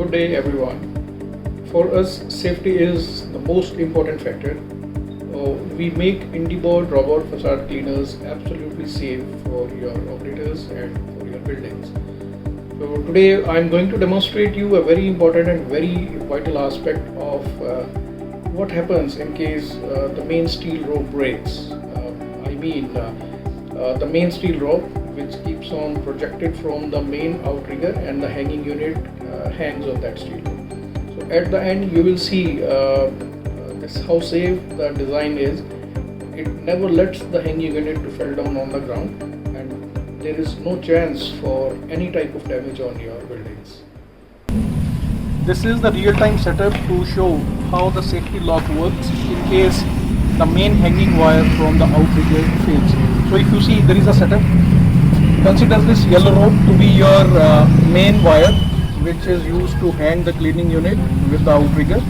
Good day everyone. For us, safety is the most important factor. We make IndiBOT robot facade cleaners absolutely safe for your operators and for your buildings. So today I am going to demonstrate you a very important and very vital aspect of what happens in case the main steel rope breaks. The main steel rope which keeps on projected from the main outrigger and the hanging unit hangs on that steel rope. So at the end you will see this how safe the design is. It never lets the hanging unit to fall down on the ground, and there is no chance for any type of damage on your buildings. This is the real-time setup to show how the safety lock works in case the main hanging wire from the outrigger fails. So if you see, there is a setup. Consider this yellow rope to be your main wire, which is used to hang the cleaning unit with the outrigger,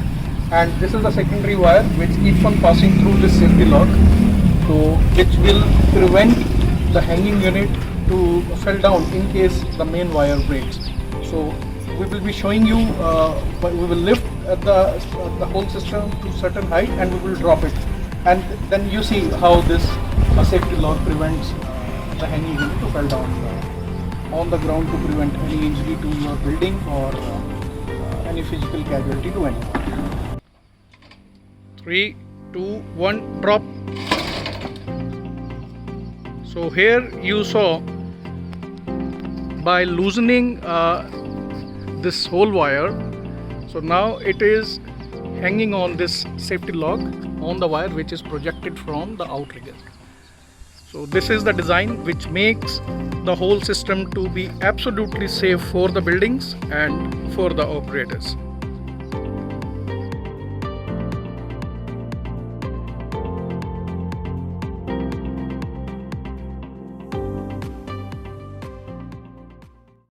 and this is the secondary wire which keeps on passing through this safety lock, so which will prevent the hanging unit to fall down in case the main wire breaks. So we will be showing you, we will lift the whole system to a certain height and we will drop it, and then you see how this safety lock prevents the hanging unit to fall down on the ground to prevent any injury to your building or any physical casualty to anyone. 3, 2, 1, drop. So here you saw, by loosening this whole wire, so now it is hanging on this safety lock on the wire which is projected from the outrigger. So this is the design which makes the whole system to be absolutely safe for the buildings and for the operators.